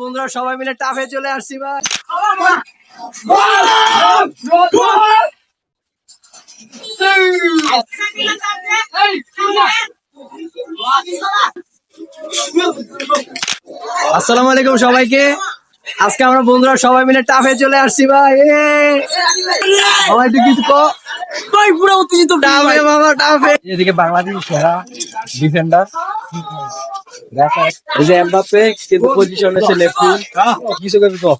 বন্ধুরা সবাই মিলে টাফে চলে আসছি ভাই। আসসালামু আলাইকুম সবাইকে। আজকে আমরা বন্ধুরা সবাই মিলে টাফে চলে আসছি ভাই। সবাই একটু কিছু ভাই পুরো উত্তেজিত টাফে বাবা টাফে। এদিকে বাংলাদেশ সেরা ডিফেন্ডার এই যে এমবাপ্পে, কিন্তু পজিশন আছে লেফট উইং। কিছু করবি তো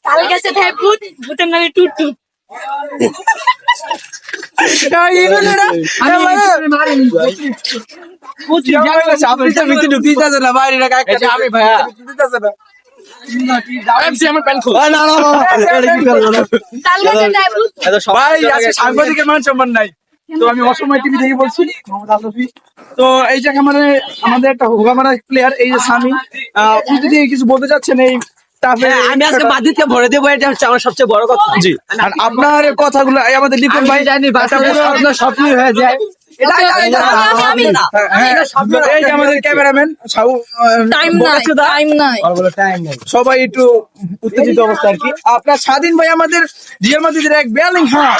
তার কাছে থাকে ভূত, ভূতের নামে টুটু। সাংবাদিকের মান সম্মান নাই। তো আমি অসময় টিভি থেকে বলছি তো এই যে আমাদের একটা হোগামারা প্লেয়ার এই যে সামি, উনি যদি কিছু বলতে চাচ্ছেন এই আমি আজকে মাদ্রিদকে ভরে দেবো, এটা হচ্ছে আমার সবচেয়ে বড় কথা। জি, আর আপনার কথাগুলো আমাদের লিপন ভাই জানি আপনার স্বপ্নই হয়ে যায়। এই যে আমাদের ক্যামেরাম্যান সবাই একটু উত্তেজিত অবস্থা আর কি। আপনার স্বাধীন ভাই আমাদের রিয়াল মাদ্রিদের এক বেলিং। হ্যাঁ,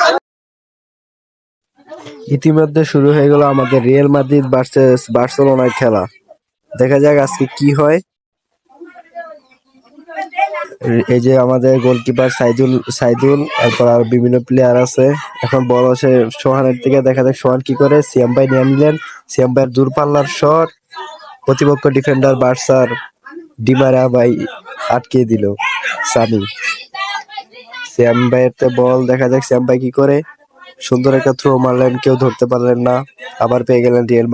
ইতিমধ্যে শুরু হয়ে গেল আমাদের রিয়াল মাদ্রিদ ভার্সেস বার্সেলোনার খেলা। দেখা যাক আজকে কি হয়। এই যে আমাদের গোলকিপার সাইদুল, এরপর আর বিভিন্ন প্লেয়ার আছে। এখন বল আসে সোহানের দিকে, দেখা যাক সোহান কি করে। সিয়াম ভাই নিয়ে নিলেন, সিয়াম ভাইয়ের দূরপাল্লার শট, প্রতিপক্ষ ডিফেন্ডার বার্সার ডিমারা ভাই আটকে দিল সামি। সিয়াম ভাইয়ের বল, দেখা যাক সিয়াম ভাই কি করে। সুন্দর একটা থ্রো মারলেন, কেউ ধরতে পারলেন না। আবার পেয়ে গেলেন রিয়াল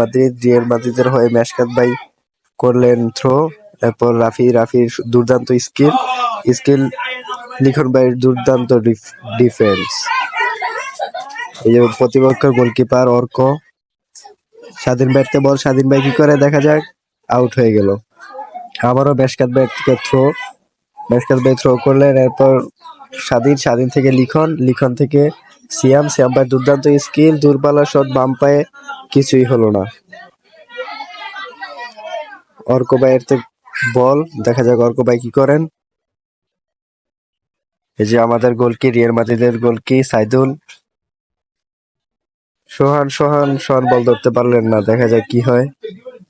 মাদ্রিদের হয়ে মেশকাত ভাই করলেন থ্রো। এরপর রাফির দুর্দান্ত স্কিল, লিখন ভাইয়ের দুর্দান্ত ডিফেন্স। এই যে প্রতিপক্ষের গোলকিপার অর্ক, স্বাধীন ভাইতে বল, স্বাধীন ভাই কি করে, দেখা যাক আউট হয়ে গেল। আবারও মেশকাত ভাই থ্রো করলেন। এরপর স্বাধীন থেকে লিখন থেকে সিয়াম ভাই দুর্দান্ত স্কিল, দূরপাল্লা শট বাম পায়ে, কিছুই হলো না। অর্ক ভাইয়ের বল, দেখা যাক অর্ক ভাই কি করেন। এই যে আমাদের গোলকি, রিয়াল মাদ্রিদের গোলকি সাইদুল। সোহান বল ধরতে পারলেন না, দেখা যাক কি হয়।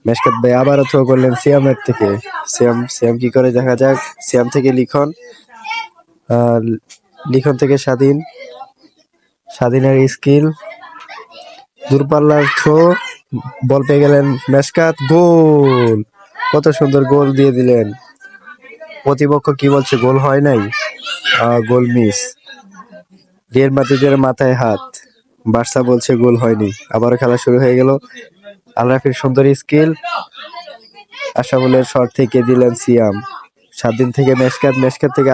মেশকাত ভাই আবারও থ্রো করলেন সিয়ামের থেকে। সিয়াম কি করে, দেখা যাক। সিয়াম থেকে লিখন থেকে স্বাধীনের স্কিল, দূরপাল্লার থ্রো, বল পেয়ে গেলেন মেশকাত, গোল! কত সুন্দর গোল দিয়ে দিলেন। প্রতিপক্ষ কি বলছে, গোল হয় নাই, গোল মিস। রিয়াল মাদ্রিদের মাথায় হাত, বার্সা বলছে গোল হয়নি। আবারও খেলা শুরু হয়ে গেল। আলরাফির সুন্দর স্কিল, আশরাফুলের শট থেকে দিলেন সিয়াম। স্বাধীন থেকে মেশকাত থেকে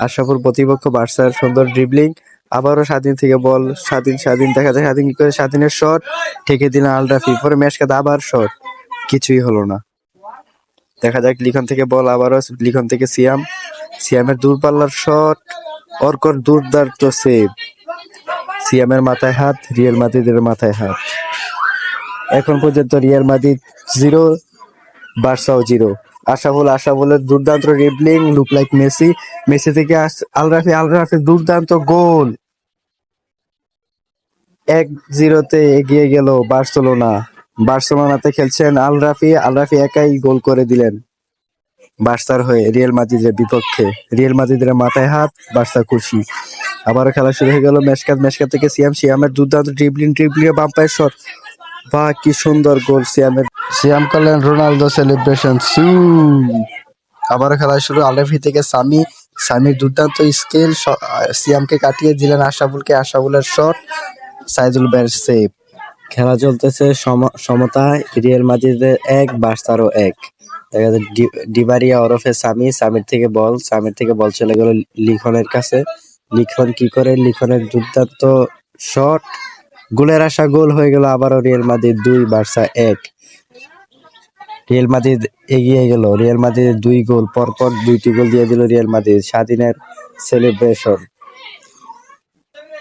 আশরাফুল প্রতিপক্ষ বার্সার সুন্দর ড্রিবলিং। আবারও স্বাধীন থেকে বল, স্বাধীন দেখা যায় স্বাধীন কি করে, স্বাধীনের শট ঠেকে দিলেন আলরাফি। পরে মেশকাত আবার শট, কিছুই হলো না। দেখা যাক লিখন থেকে বল, আবারও লিখন থেকে সিয়ামের দূরপাল্লার শট, অর্কর দুর্দান্ত সেভ। সিয়ামের মাথায় হাত, রিয়াল মাদ্রিদের মাথায় হাত। এখন পর্যন্ত রিয়াল মাদ্রিদ 0, বার্সাও 0। আশরাফুলের দুর্দান্ত ড্রিবলিং, লুক লাইক মেসি থেকে আলরাফির দুর্দান্ত গোল। 1-0 এগিয়ে গেল বার্সেলোনাতে খেলছেন আলরাফি একাই গোল করে দিলেন বার্সার হয়ে রিয়াল মাদ্রিদের বিপক্ষে। রিয়াল মাদ্রিদের মাথায় হাত, বার্সা খুশি। আবারও খেলা শুরু হয়ে গেল। মেশকাত থেকে সিয়ামের দুর্দান্ত ড্রিবলিং বাম পায়ের শট, বাহ কি সুন্দর গোল সিয়াম করলেন রোনালদো সেলিব্রেশন। আবারও খেলা শুরু। আলরাফি থেকে সামির দুর্দান্ত স্কিল, সিয়ামকে কাটিয়ে দিলেন আশরাফুলের শট, সাইদুল ভাইয়ের সেভ। খেলা চলতেছে সমতায়, রিয়াল মাদ্রিদের 1, বার্সারও 1। দেখা যায় ডিমারিয়া ওরফে সামির থেকে বল চলে গেল লিখনের কাছে। লিখন কি করে, লিখনের দুর্দান্ত শট, গোলের আশা, গোল হয়ে গেল। আবারও Real Madrid 2, Barca 1। Real Madrid এগিয়ে গেল। রিয়াল মাদ্রিদের 2 গোল, পরপর 2টি গোল দিয়ে দিল রিয়াল মাদ্রিদ। স্বাধীনের সেলিব্রেশন।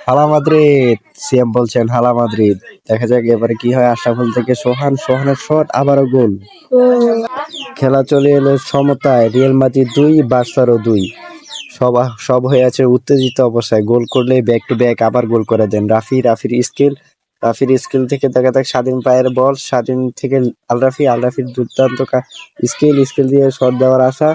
হালা মাদ্রিদ, সিএম বলছেন হালা মাদ্রিদ। দেখা যাক এবারে কি হয়। আশরাফুল থেকে সোহান, সোহানের শট, আবারও গোল। খেলা চলে এলো সমতায়, রিয়াল মাদ্রিদ 2, বার্সারও 2। সব হয়ে আছে উত্তেজিত অবস্থায়। গোল করলে ব্যাক টু ব্যাক আবার গোল করে দেন রাফির স্কিল থেকে দেখা যাক স্বাধীন পায়ের বল, স্বাধীন থেকে আলরাফির দুর্দান্ত স্কিল দিয়ে শট দেওয়ার আশা।